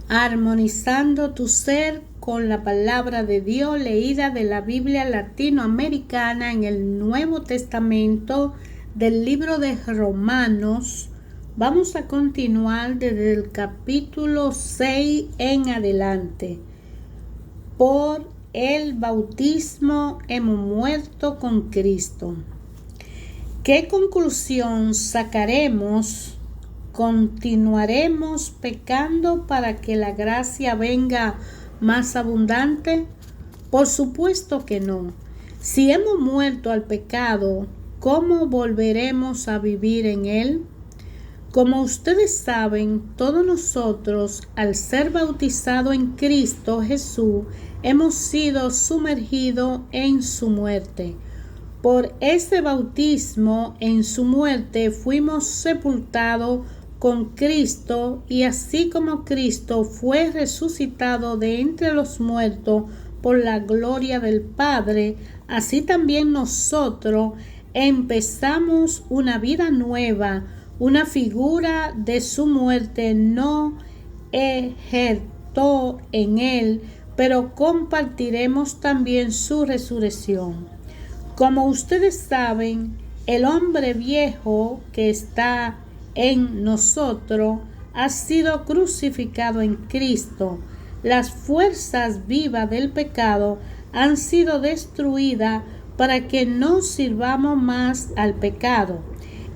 armonizando tu ser con la palabra de Dios leída de la Biblia latinoamericana en el Nuevo Testamento del libro de Romanos. Vamos a continuar desde el capítulo 6 en adelante. Por el bautismo hemos muerto con Cristo. ¿Qué conclusión sacaremos? ¿Continuaremos pecando para que la gracia venga más abundante? Por supuesto que no. Si hemos muerto al pecado, ¿cómo volveremos a vivir en él? Como ustedes saben, todos nosotros, al ser bautizados en Cristo Jesús, hemos sido sumergidos en su muerte. Por ese bautismo en su muerte fuimos sepultados con Cristo, y así como Cristo fue resucitado de entre los muertos por la gloria del Padre, así también nosotros empezamos una vida nueva. Una figura de su muerte no ejerció en él, pero compartiremos también su resurrección. Como ustedes saben, el hombre viejo que está en nosotros ha sido crucificado en Cristo. Las fuerzas vivas del pecado han sido destruidas para que no sirvamos más al pecado.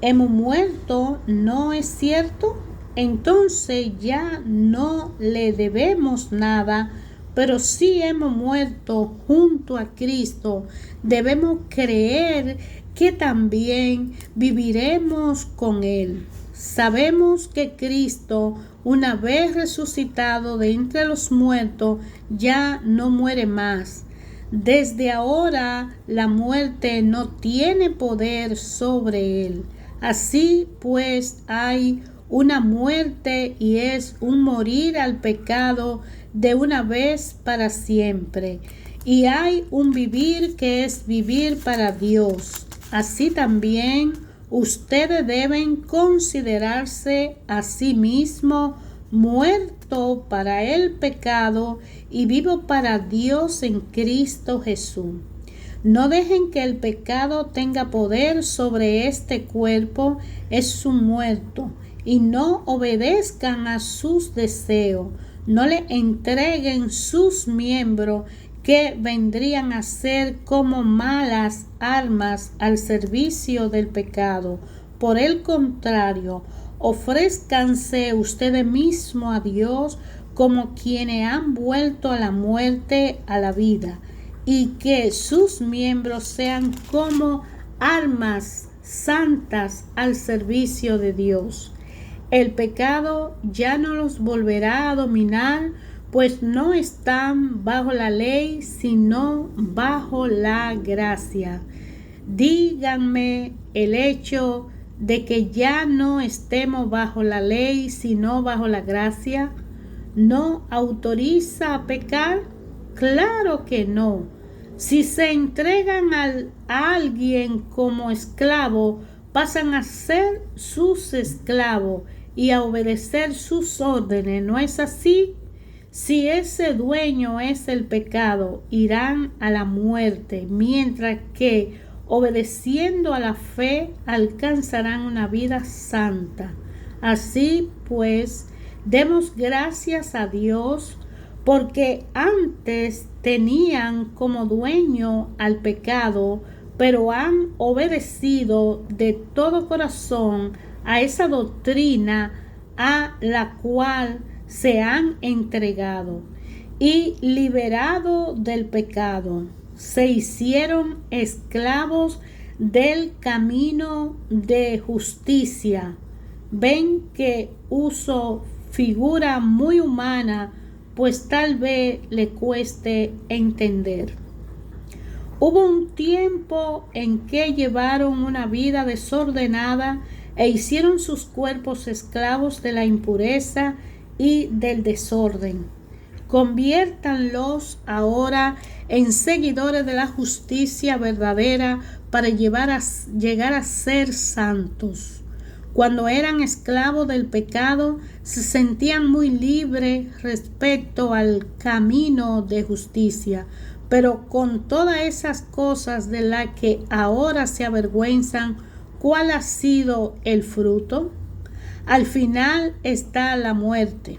¿Hemos muerto, no es cierto? Entonces ya no le debemos nada, pero si hemos muerto junto a Cristo, debemos creer que también viviremos con Él. Sabemos que Cristo, una vez resucitado de entre los muertos, ya no muere más. Desde ahora la muerte no tiene poder sobre Él. Así pues hay una muerte, y es un morir al pecado de una vez para siempre. Y hay un vivir que es vivir para Dios. Así también ustedes deben considerarse a sí mismos muerto para el pecado y vivo para Dios en Cristo Jesús. No dejen que el pecado tenga poder sobre este cuerpo, es un muerto, y no obedezcan a sus deseos. No le entreguen sus miembros, que vendrían a ser como malas armas al servicio del pecado. Por el contrario, ofrézcanse ustedes mismos a Dios como quienes han vuelto a la muerte a la vida, y que sus miembros sean como armas santas al servicio de Dios. El pecado ya no los volverá a dominar, pues no están bajo la ley, sino bajo la gracia. Díganme el hecho de que ya no estemos bajo la ley, sino bajo la gracia, ¿no autoriza a pecar? Claro que no. Si se entregan a alguien como esclavo, pasan a ser sus esclavos y a obedecer sus órdenes, ¿no es así? Si ese dueño es el pecado, irán a la muerte, mientras que, obedeciendo a la fe, alcanzarán una vida santa. Así pues, demos gracias a Dios, porque antes tenían como dueño al pecado, pero han obedecido de todo corazón a esa doctrina a la cual se han entregado, y liberado del pecado, se hicieron esclavos del camino de justicia. Ven que uso figura muy humana, pues tal vez le cueste entender. Hubo un tiempo en que llevaron una vida desordenada e hicieron sus cuerpos esclavos de la impureza y del desorden. Conviértanlos ahora en seguidores de la justicia verdadera para llegar a ser santos. Cuando eran esclavos del pecado, se sentían muy libres respecto al camino de justicia, pero con todas esas cosas de las que ahora se avergüenzan, ¿cuál ha sido el fruto? Al final está la muerte.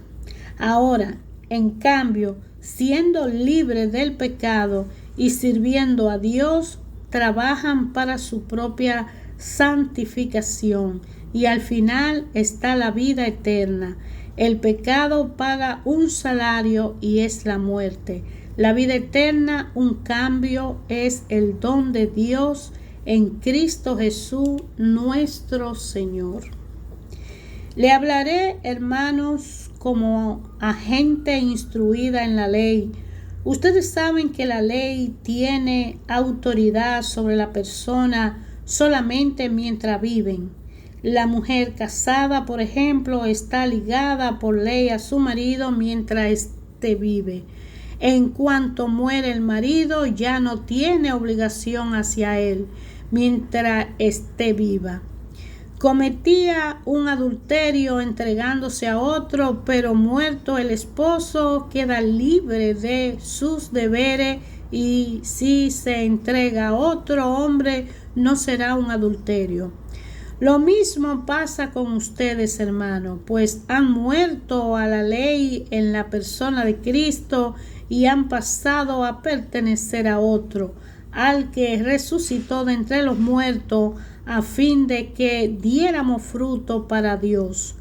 Ahora, en cambio, siendo libres del pecado y sirviendo a Dios, trabajan para su propia santificación y al final está la vida eterna. El pecado paga un salario y es la muerte. La vida eterna, un cambio, es el don de Dios en Cristo Jesús nuestro Señor. Le hablaré, hermanos, como a gente instruida en la ley. Ustedes saben que la ley tiene autoridad sobre la persona solamente mientras viven. La mujer casada, por ejemplo, está ligada por ley a su marido mientras éste vive. En cuanto muere el marido, ya no tiene obligación hacia él mientras esté viva. Cometía un adulterio entregándose a otro, pero muerto el esposo queda libre de sus deberes y si se entrega a otro hombre no será un adulterio. Lo mismo pasa con ustedes, hermanos, pues han muerto a la ley en la persona de Cristo y han pasado a pertenecer a otro, al que resucitó de entre los muertos, a fin de que diéramos fruto para Dios.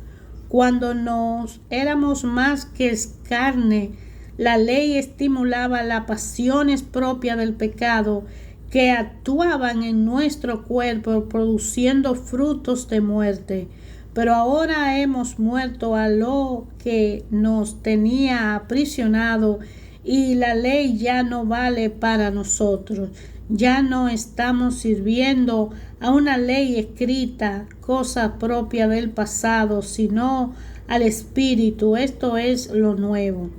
Cuando nos éramos más que carne, la ley estimulaba las pasiones propias del pecado que actuaban en nuestro cuerpo produciendo frutos de muerte. Pero ahora hemos muerto a lo que nos tenía aprisionado y la ley ya no vale para nosotros. Ya no estamos sirviendo a una ley escrita, cosa propia del pasado, sino al Espíritu. Esto es lo nuevo.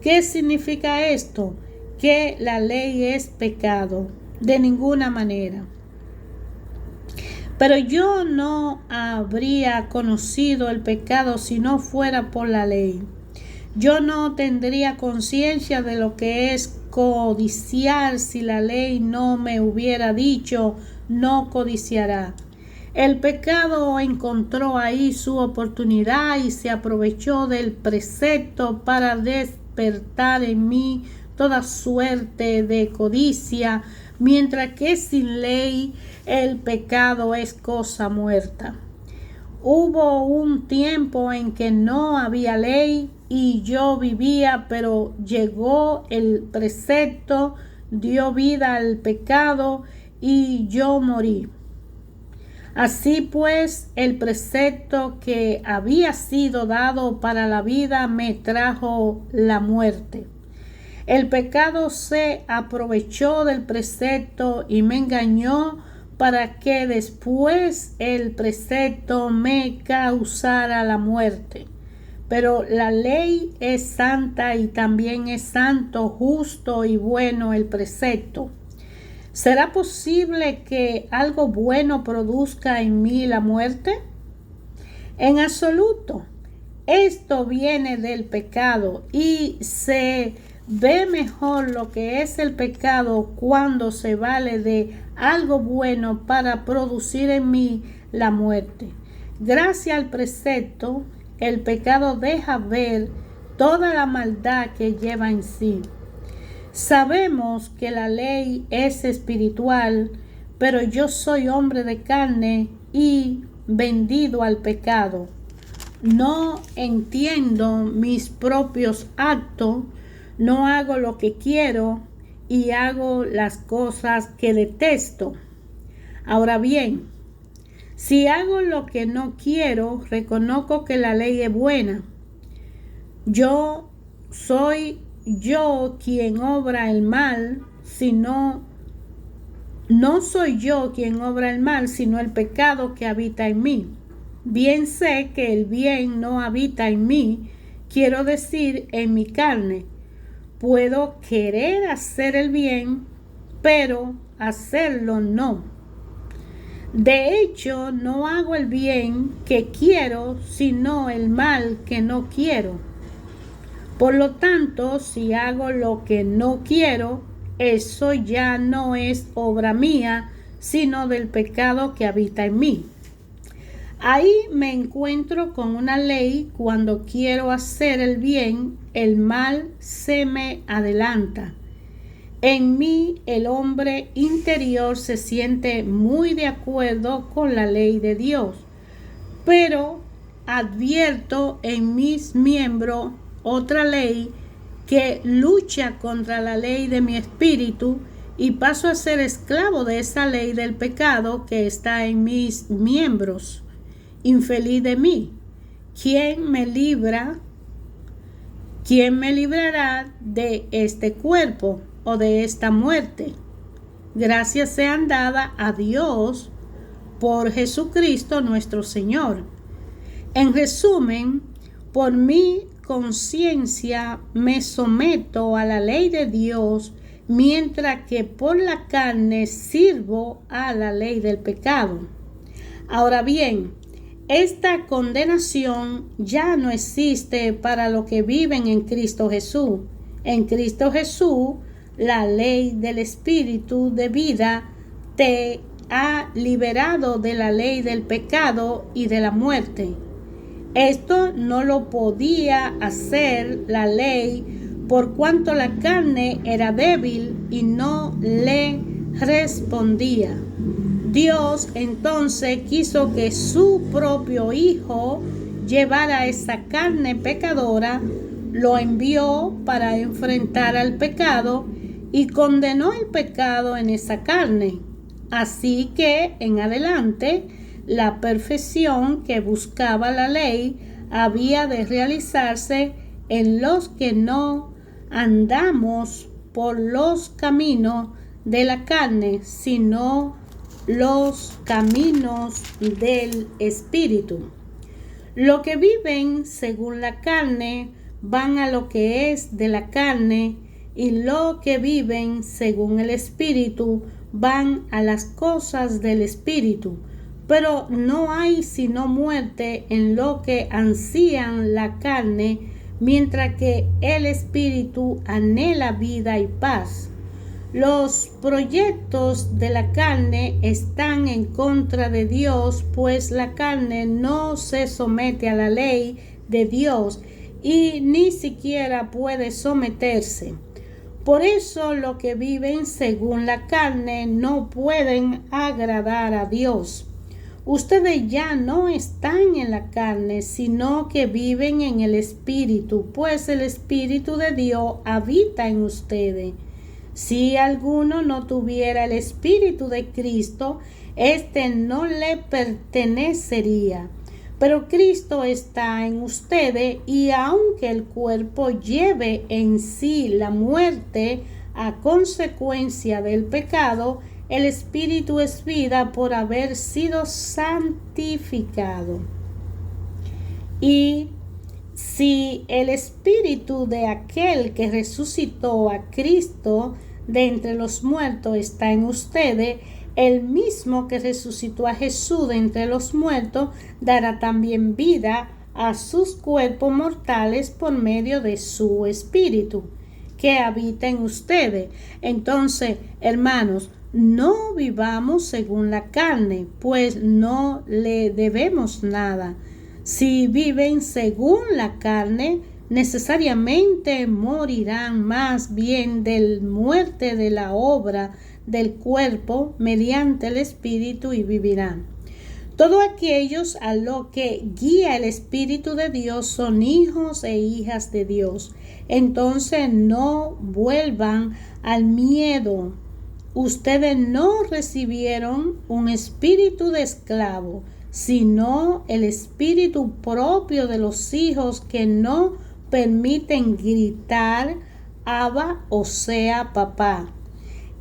¿Qué significa esto? Que la ley es pecado. De ninguna manera. Pero yo no habría conocido el pecado si no fuera por la ley. Yo no tendría conciencia de lo que es codiciar si la ley no me hubiera dicho no codiciará. El pecado encontró ahí su oportunidad y se aprovechó del precepto para despertar en mí toda suerte de codicia, mientras que sin ley el pecado es cosa muerta. Hubo un tiempo en que no había ley y yo vivía, pero llegó el precepto, dio vida al pecado y yo morí. Así pues, el precepto que había sido dado para la vida me trajo la muerte. El pecado se aprovechó del precepto y me engañó para que después el precepto me causara la muerte. Pero la ley es santa y también es santo, justo y bueno el precepto. ¿Será posible que algo bueno produzca en mí la muerte? En absoluto. Esto viene del pecado y se ve mejor lo que es el pecado cuando se vale de algo bueno para producir en mí la muerte. Gracias al precepto, el pecado deja ver toda la maldad que lleva en sí. Sabemos que la ley es espiritual, pero yo soy hombre de carne y vendido al pecado. No entiendo mis propios actos, no hago lo que quiero y hago las cosas que detesto. Ahora bien, si hago lo que no quiero, reconozco que la ley es buena. No soy yo quien obra el mal, sino el pecado que habita en mí. Bien sé que el bien no habita en mí, quiero decir, en mi carne. Puedo querer hacer el bien, pero hacerlo no. De hecho, no hago el bien que quiero, sino el mal que no quiero. Por lo tanto, si hago lo que no quiero, eso ya no es obra mía, sino del pecado que habita en mí. Ahí me encuentro con una ley: cuando quiero hacer el bien, el mal se me adelanta. En mí, el hombre interior se siente muy de acuerdo con la ley de Dios, pero advierto en mis miembros otra ley que lucha contra la ley de mi espíritu, y paso a ser esclavo de esa ley del pecado que está en mis miembros. Infeliz de mí, ¿quién me librará de este cuerpo o de esta muerte? Gracias sean dadas a Dios por Jesucristo nuestro Señor. En resumen, por mi conciencia me someto a la ley de Dios, mientras que por la carne sirvo a la ley del pecado. Ahora bien, esta condenación ya no existe para los que viven en Cristo Jesús. En Cristo Jesús, la ley del Espíritu de vida te ha liberado de la ley del pecado y de la muerte. Esto no lo podía hacer la ley, por cuanto la carne era débil y no le respondía. Dios entonces quiso que su propio Hijo llevara esa carne pecadora, lo envió para enfrentar al pecado y condenó el pecado en esa carne. Así que en adelante, la perfección que buscaba la ley había de realizarse en los que no andamos por los caminos de la carne, sino los caminos del Espíritu. Los que viven según la carne van a lo que es de la carne, y los que viven según el Espíritu van a las cosas del Espíritu. Pero no hay sino muerte en lo que ansían la carne, mientras que el Espíritu anhela vida y paz. Los proyectos de la carne están en contra de Dios, pues la carne no se somete a la ley de Dios y ni siquiera puede someterse. Por eso los que viven según la carne no pueden agradar a Dios. Ustedes ya no están en la carne, sino que viven en el Espíritu, pues el Espíritu de Dios habita en ustedes. Si alguno no tuviera el Espíritu de Cristo, éste no le pertenecería. Pero Cristo está en ustedes, y aunque el cuerpo lleve en sí la muerte a consecuencia del pecado, el Espíritu es vida por haber sido santificado. Y si el Espíritu de aquel que resucitó a Cristo de entre los muertos está en ustedes, el mismo que resucitó a Jesús de entre los muertos dará también vida a sus cuerpos mortales por medio de su Espíritu que habita en ustedes. Entonces, hermanos, no vivamos según la carne, pues no le debemos nada. Si viven según la carne, necesariamente morirán, más bien de muerte de la obra del cuerpo mediante el Espíritu, y vivirán. Todos aquellos a los que guía el Espíritu de Dios son hijos e hijas de Dios. Entonces no vuelvan al miedo. Ustedes no recibieron un espíritu de esclavo, sino el espíritu propio de los hijos, que no permiten gritar Abba, o sea, papá.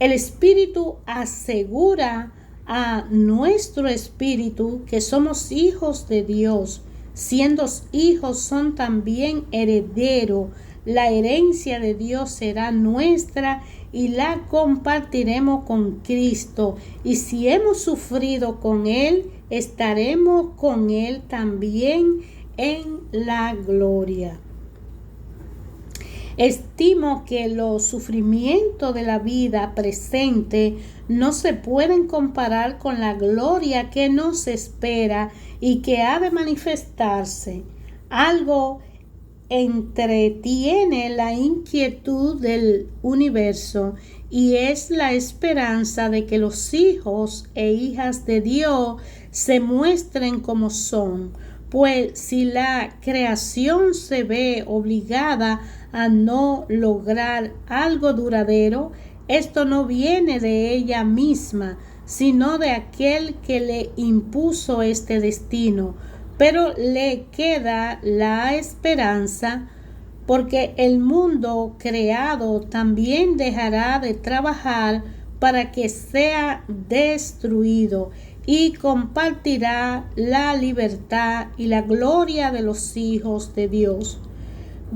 El Espíritu asegura a nuestro espíritu que somos hijos de Dios. Siendo hijos, son también herederos, la herencia de Dios será nuestra y la compartiremos con Cristo. Y si hemos sufrido con Él, estaremos con Él también en la gloria. Estimo que los sufrimientos de la vida presente no se pueden comparar con la gloria que nos espera y que ha de manifestarse. Algo entretiene la inquietud del universo y es la esperanza de que los hijos e hijas de Dios se muestren como son. Pues si la creación se ve obligada a no lograr algo duradero, esto no viene de ella misma, sino de aquel que le impuso este destino. Pero le queda la esperanza, porque el mundo creado también dejará de trabajar para que sea destruido y compartirá la libertad y la gloria de los hijos de Dios.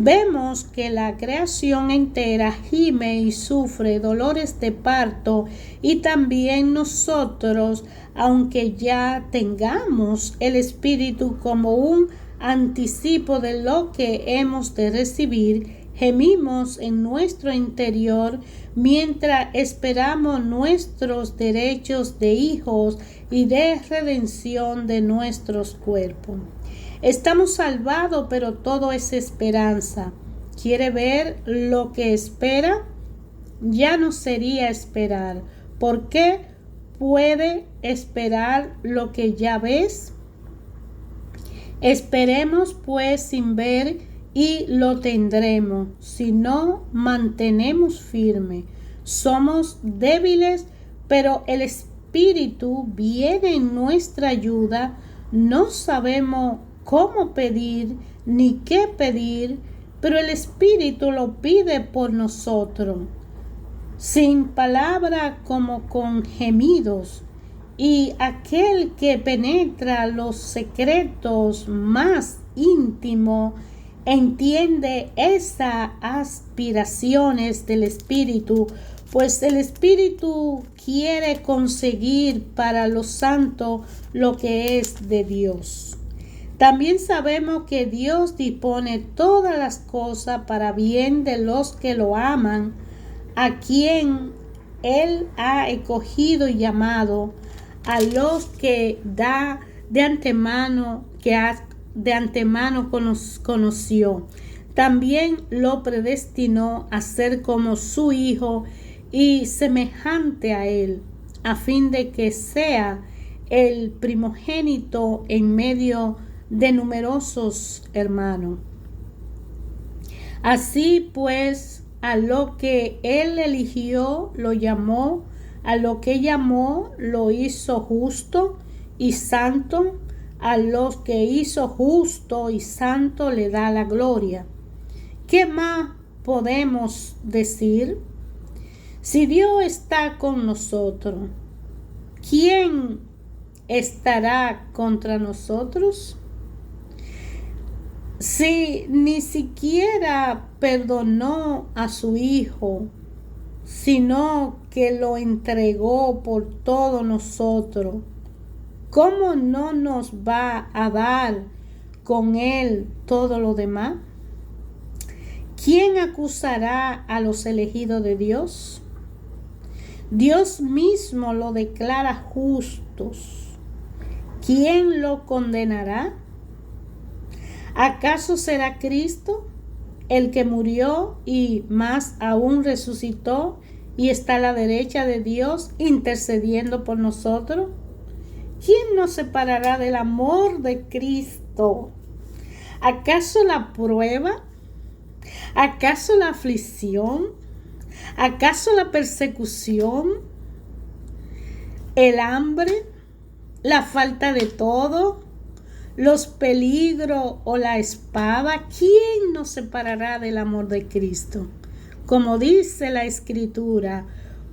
Vemos que la creación entera gime y sufre dolores de parto, y también nosotros, aunque ya tengamos el Espíritu como un anticipo de lo que hemos de recibir, gemimos en nuestro interior mientras esperamos nuestros derechos de hijos y de redención de nuestros cuerpos. Estamos salvados, pero todo es esperanza. ¿Quiere ver lo que espera? Ya no sería esperar. ¿Por qué puede esperar lo que ya ves? Esperemos pues sin ver y lo tendremos, si no mantenemos firme. Somos débiles, pero el Espíritu viene en nuestra ayuda. No sabemos cómo pedir ni qué pedir, pero el Espíritu lo pide por nosotros, sin palabra como con gemidos. Y aquel que penetra los secretos más íntimos entiende esas aspiraciones del Espíritu, pues el Espíritu quiere conseguir para los santos lo que es de Dios. También sabemos que Dios dispone todas las cosas para bien de los que lo aman, a quien Él ha escogido y llamado, a los que da de antemano, conoció. También lo predestinó a ser como su Hijo y semejante a Él, a fin de que sea el primogénito en medio de numerosos hermanos. Así pues, a lo que Él eligió, lo llamó; a lo que llamó, lo hizo justo y santo; a los que hizo justo y santo le da la gloria. ¿Qué más podemos decir? Si Dios está con nosotros, ¿quién estará contra nosotros? Si ni siquiera perdonó a su Hijo, sino que lo entregó por todos nosotros, ¿cómo no nos va a dar con Él todo lo demás? ¿Quién acusará a los elegidos de Dios? Dios mismo lo declara justos. ¿Quién lo condenará? ¿Acaso será Cristo el que murió y más aún resucitó y está a la derecha de Dios intercediendo por nosotros? ¿Quién nos separará del amor de Cristo? ¿Acaso la prueba? ¿Acaso la aflicción? ¿Acaso la persecución? ¿El hambre? ¿La falta de todo? ¿Los peligros o la espada? ¿Quién nos separará del amor de Cristo? Como dice la Escritura,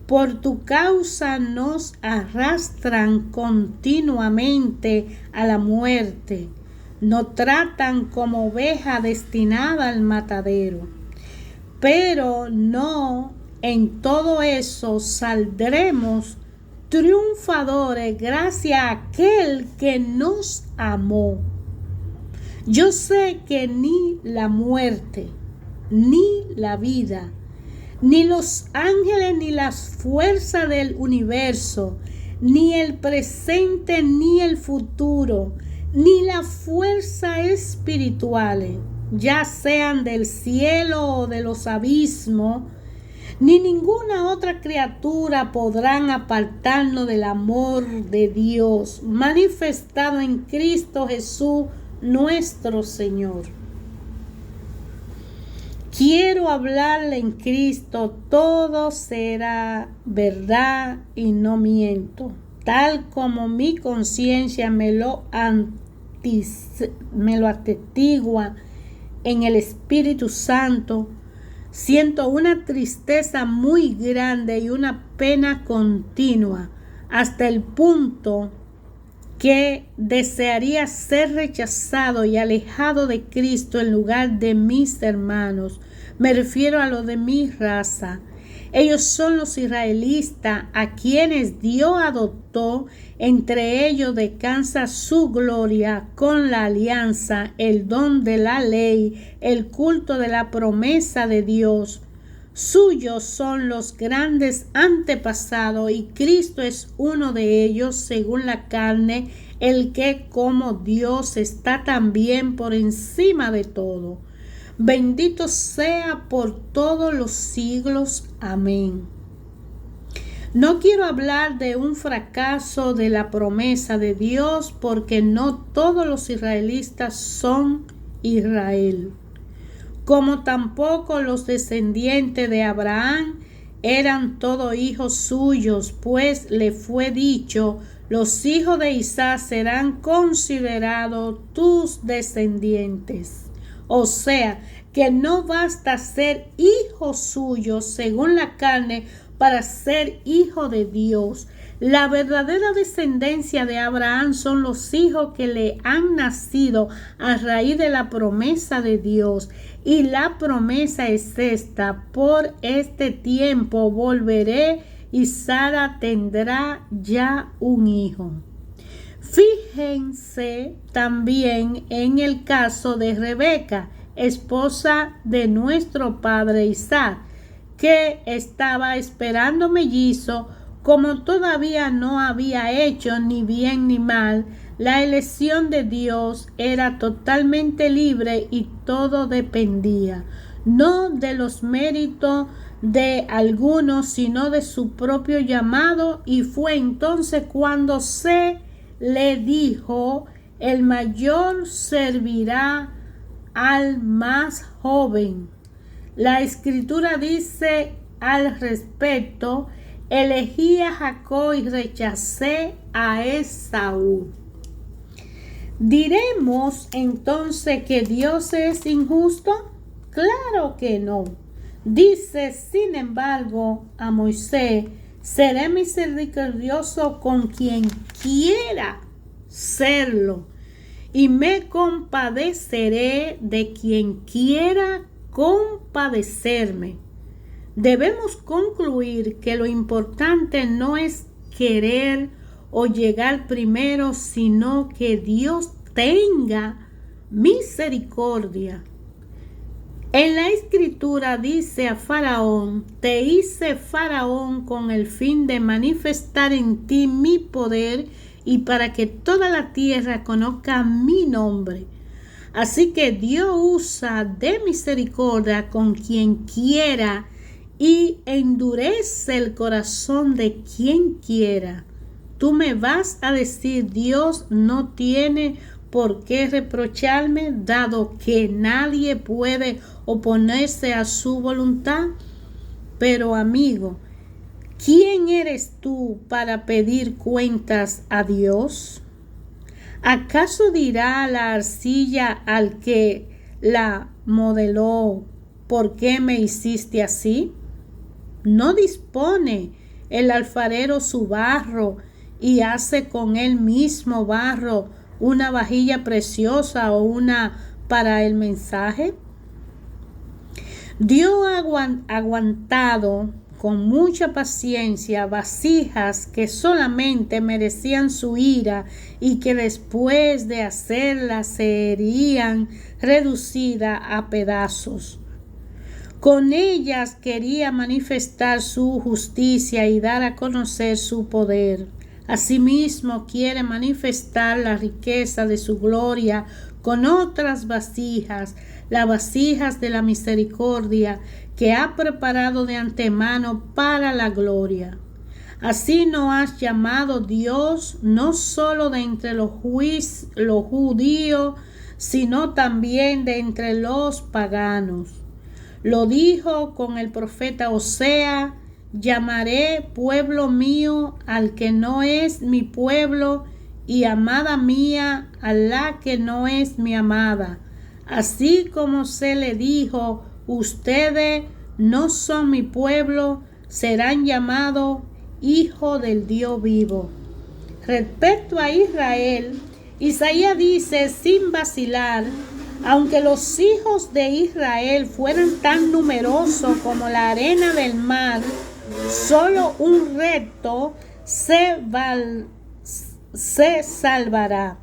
por tu causa nos arrastran continuamente a la muerte, nos tratan como oveja destinada al matadero. pero no en todo eso saldremos triunfadores gracias a aquel que nos amó. Yo sé que ni la muerte, ni la vida, ni los ángeles, ni las fuerzas del universo, ni el presente, ni el futuro, ni las fuerzas espirituales, ya sean del cielo o de los abismos, ni ninguna otra criatura podrán apartarnos del amor de Dios manifestado en Cristo Jesús nuestro Señor. Quiero hablarle en Cristo, todo será verdad y no miento, tal como mi conciencia me lo atestigua en el Espíritu Santo. Siento una tristeza muy grande y una pena continua, hasta el punto que desearía ser rechazado y alejado de Cristo en lugar de mis hermanos. Me refiero a los de mi raza. Ellos son los israelitas a quienes Dios adoptó. Entre ellos descansa su gloria con la alianza, el don de la ley, el culto de la promesa de Dios. Suyos son los grandes antepasados y Cristo es uno de ellos según la carne, el que como Dios está también por encima de todo. Bendito sea por todos los siglos. Amén. No quiero hablar de un fracaso de la promesa de Dios porque no todos los israelitas son Israel, como tampoco los descendientes de Abraham eran todos hijos suyos, pues le fue dicho: los hijos de Isaac serán considerados tus descendientes. O sea, que no basta ser hijo suyo según la carne para ser hijo de Dios. La verdadera descendencia de Abraham son los hijos que le han nacido a raíz de la promesa de Dios. Y la promesa es esta: por este tiempo volveré y Sara tendrá ya un hijo. Fíjense también en el caso de Rebeca, esposa de nuestro padre Isaac, que estaba esperando mellizo. Como todavía no había hecho ni bien ni mal, la elección de Dios era totalmente libre y todo dependía, no de los méritos de algunos, sino de su propio llamado. Y fue entonces cuando se le dijo: el mayor servirá al más joven. La Escritura dice al respecto: elegí a Jacob y rechacé a Esaú. ¿Diremos entonces que Dios es injusto? Claro que no. Dice, sin embargo, a Moisés: seré misericordioso con quien quiera serlo, y me compadeceré de quien quiera compadecerme. Debemos concluir que lo importante no es querer o llegar primero, sino que Dios tenga misericordia. En la Escritura dice a Faraón: te hice Faraón con el fin de manifestar en ti mi poder y para que toda la tierra conozca mi nombre. Así que Dios usa de misericordia con quien quiera y endurece el corazón de quien quiera. Tú me vas a decir: Dios no tiene por qué reprocharme, dado que nadie puede oponerse a su voluntad. Pero amigo, ¿quién eres tú para pedir cuentas a Dios? ¿Acaso dirá la arcilla al que la modeló: ¿por qué me hiciste así? ¿No dispone el alfarero su barro y hace con él mismo barro una vajilla preciosa o una para el mensaje? Dios ha aguantado con mucha paciencia vasijas que solamente merecían su ira y que después de hacerlas serían reducidas a pedazos. Con ellas quería manifestar su justicia y dar a conocer su poder. Asimismo quiere manifestar la riqueza de su gloria con otras vasijas, las vasijas de la misericordia que ha preparado de antemano para la gloria. Así nos has llamado Dios, no solo de entre los judíos, sino también de entre los paganos. Lo dijo con el profeta Oseas: llamaré pueblo mío al que no es mi pueblo, y amada mía a la que no es mi amada. Así como se le dijo: ustedes no son mi pueblo, serán llamados hijos del Dios vivo. Respecto a Israel, Isaías dice sin vacilar: aunque los hijos de Israel fueran tan numerosos como la arena del mar, solo un recto se salvará.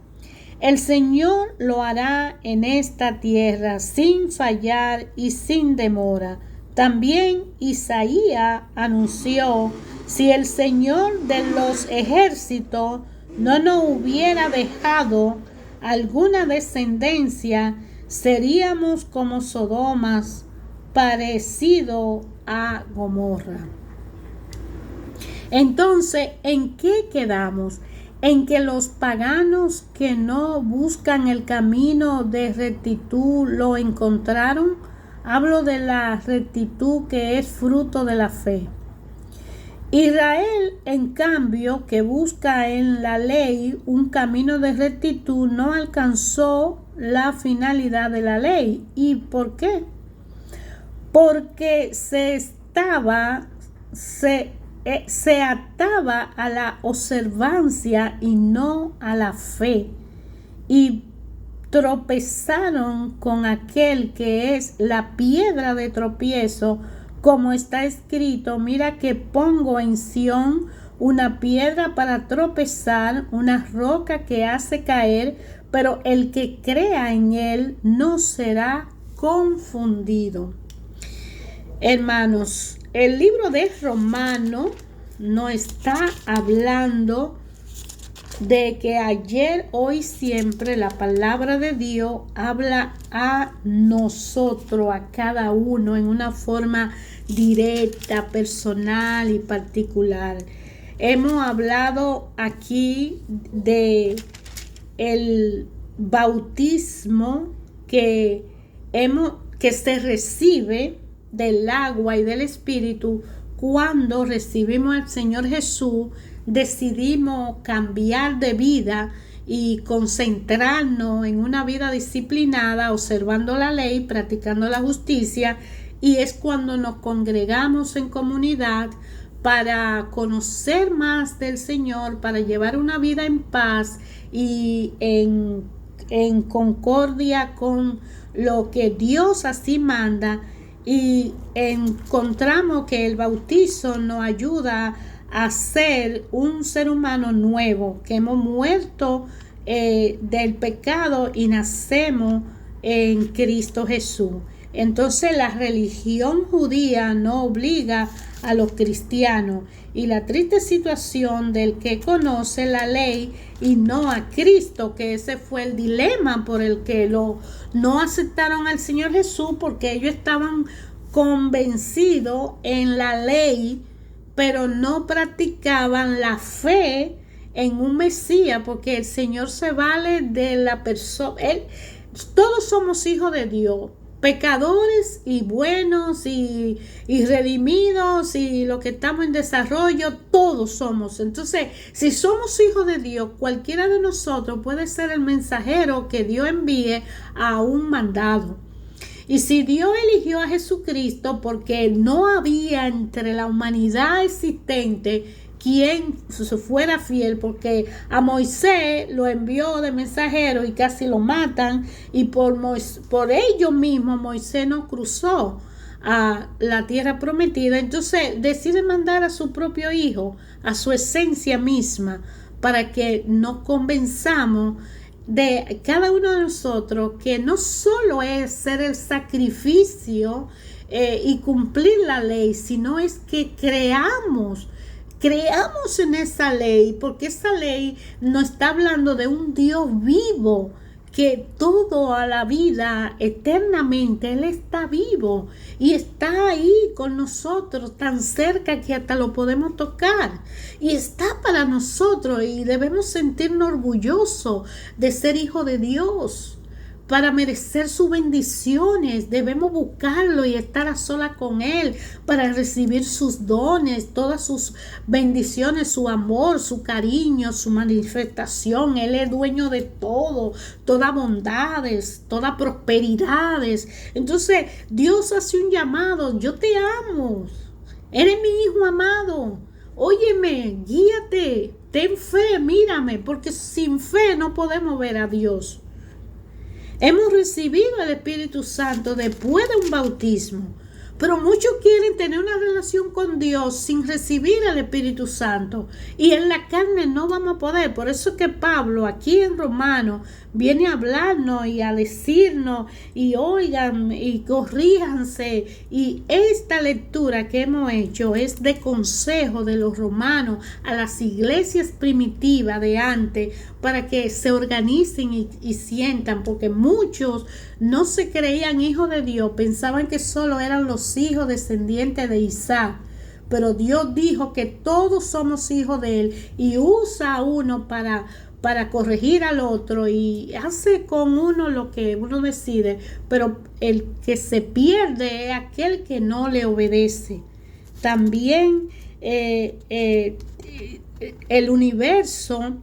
El Señor lo hará en esta tierra sin fallar y sin demora. También Isaías anunció: si el Señor de los ejércitos no nos hubiera dejado alguna descendencia, seríamos como Sodomas, parecido a Gomorra. Entonces, ¿en qué quedamos? En que los paganos que no buscan el camino de rectitud lo encontraron. Hablo de la rectitud que es fruto de la fe. Israel, en cambio, que busca en la ley un camino de rectitud, no alcanzó la finalidad de la ley. ¿Y por qué? Porque se ataba a la observancia y no a la fe, y tropezaron con aquel que es la piedra de tropiezo, como está escrito: mira que pongo en Sión una piedra para tropezar, una roca que hace caer, pero el que crea en él no será confundido. Hermanos, el libro de Romanos no está hablando de que ayer, hoy, siempre la palabra de Dios habla a nosotros, a cada uno, en una forma directa, personal y particular. Hemos hablado aquí de el bautismo que se recibe del agua y del Espíritu. Cuando recibimos al Señor Jesús, decidimos cambiar de vida y concentrarnos en una vida disciplinada, observando la ley, practicando la justicia, y es cuando nos congregamos en comunidad para conocer más del Señor, para llevar una vida en paz y en concordia con lo que Dios así manda. Y encontramos que el bautizo nos ayuda a ser un ser humano nuevo, que hemos muerto del pecado y nacemos en Cristo Jesús. Entonces la religión judía no obliga a los cristianos, y la triste situación del que conoce la ley y no a Cristo, que ese fue el dilema por el que no aceptaron al Señor Jesús, porque ellos estaban convencidos en la ley, pero no practicaban la fe en un Mesías, porque el Señor se vale de la persona. Todos somos hijos de Dios, pecadores y buenos y redimidos, y lo que estamos en desarrollo, todos somos. Entonces, si somos hijos de Dios, cualquiera de nosotros puede ser el mensajero que Dios envíe a un mandado. Y si Dios eligió a Jesucristo porque no había entre la humanidad existente quien fuera fiel, porque a Moisés lo envió de mensajero y casi lo matan, y por ellos mismos Moisés no cruzó a la tierra prometida, entonces decide mandar a su propio hijo, a su esencia misma, para que nos convenzamos de cada uno de nosotros que no solo es ser el sacrificio y cumplir la ley, sino es que creamos en esa ley, porque esa ley nos está hablando de un Dios vivo, que todo a la vida eternamente Él está vivo y está ahí con nosotros, tan cerca que hasta lo podemos tocar, y está para nosotros, y debemos sentirnos orgullosos de ser hijo de Dios. Para merecer sus bendiciones debemos buscarlo y estar a solas con Él para recibir sus dones, todas sus bendiciones, su amor, su cariño, su manifestación. Él es dueño de todo, todas bondades, todas prosperidades. Entonces Dios hace un llamado: yo te amo, eres mi hijo amado, óyeme, guíate, ten fe, mírame, porque sin fe no podemos ver a Dios. Hemos recibido el Espíritu Santo después de un bautismo, pero muchos quieren tener una relación con Dios sin recibir el Espíritu Santo, y en la carne no vamos a poder. Por eso es que Pablo aquí en Romanos viene a hablarnos y a decirnos, y oigan y corríjanse, y esta lectura que hemos hecho es de consejo de los romanos a las iglesias primitivas de antes, para que se organicen y sientan, porque muchos no se creían hijos de Dios, pensaban que solo eran los hijos descendientes de Isaac, pero Dios dijo que todos somos hijos de Él, y usa a uno para corregir al otro, y hace con uno lo que uno decide, pero el que se pierde es aquel que no le obedece. También el universo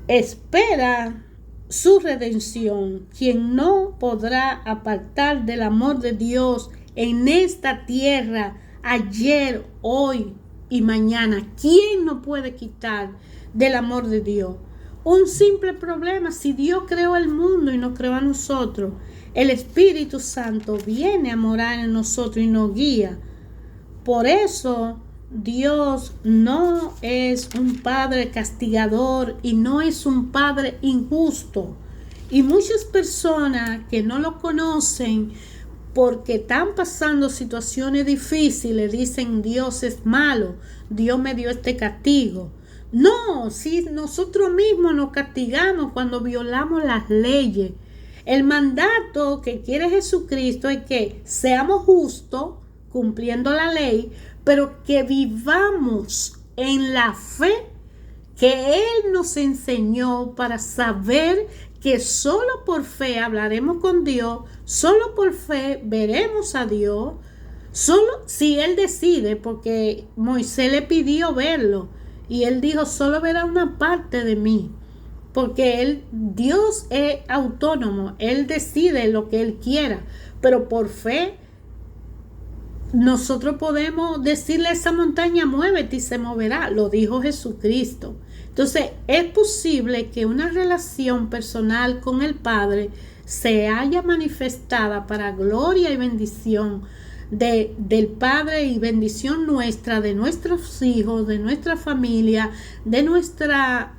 espera su redención. Quien no podrá apartar del amor de Dios en esta tierra, ayer, hoy y mañana? ¿Quién no puede quitar del amor de Dios? Un simple problema: si Dios creó el mundo y nos creó a nosotros, el Espíritu Santo viene a morar en nosotros y nos guía. Por eso Dios no es un padre castigador y no es un padre injusto. Y muchas personas que no lo conocen, porque están pasando situaciones difíciles, dicen: Dios es malo, Dios me dio este castigo. No, si nosotros mismos nos castigamos cuando violamos las leyes. El mandato que quiere Jesucristo es que seamos justos, cumpliendo la ley, pero que vivamos en la fe que Él nos enseñó, para saber que solo por fe hablaremos con Dios, solo por fe veremos a Dios, solo si Él decide, porque Moisés le pidió verlo y Él dijo: solo verá una parte de mí, porque Dios es autónomo, Él decide lo que Él quiera, pero por fe nosotros podemos decirle a esa montaña: muévete, y se moverá. Lo dijo Jesucristo. Entonces es posible que una relación personal con el Padre se haya manifestada para gloria y bendición del Padre, y bendición nuestra, de nuestros hijos, de nuestra familia, de nuestro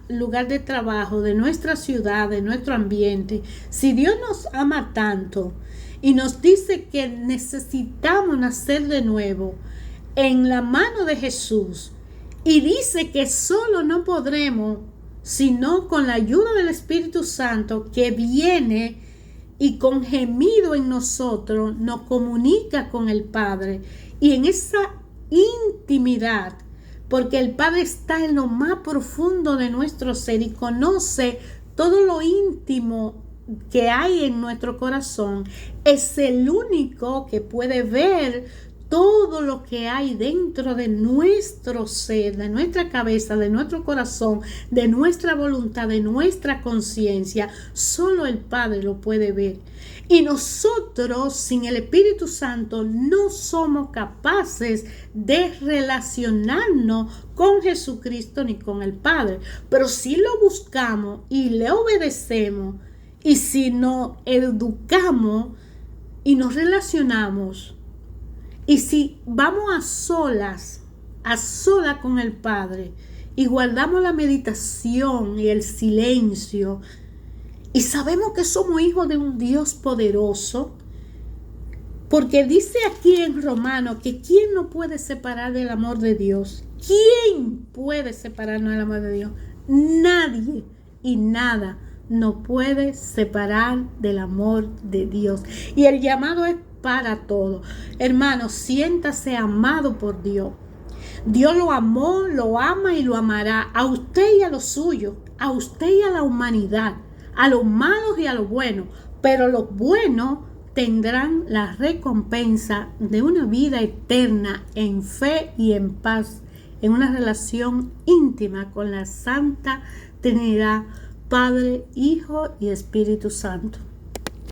lugar de trabajo, de nuestra ciudad, de nuestro ambiente. Si Dios nos ama tanto y nos dice que necesitamos nacer de nuevo en la mano de Jesús, y dice que solo no podremos sino con la ayuda del Espíritu Santo, que viene y con gemido en nosotros nos comunica con el Padre, y en esa intimidad, porque el Padre está en lo más profundo de nuestro ser y conoce todo lo íntimo que hay en nuestro corazón, es el único que puede ver todo lo que hay dentro de nuestro ser, de nuestra cabeza, de nuestro corazón, de nuestra voluntad, de nuestra conciencia. Solo el Padre lo puede ver. Y nosotros, sin el Espíritu Santo, no somos capaces de relacionarnos con Jesucristo ni con el Padre. Pero si lo buscamos y le obedecemos, y si nos educamos y nos relacionamos, y si vamos a solas con el Padre, y guardamos la meditación y el silencio, y sabemos que somos hijos de un Dios poderoso, porque dice aquí en Romanos que ¿quién nos puede separar del amor de Dios? ¿Quién puede separarnos del amor de Dios? Nadie y nada nos puede separar del amor de Dios. Y el llamado es para todos. Hermano, siéntase amado por Dios. Dios lo amó, lo ama y lo amará a usted y a los suyos, a usted y a la humanidad, a los malos y a los buenos. Pero los buenos tendrán la recompensa de una vida eterna en fe y en paz, en una relación íntima con la Santa Trinidad, Padre, Hijo y Espíritu Santo.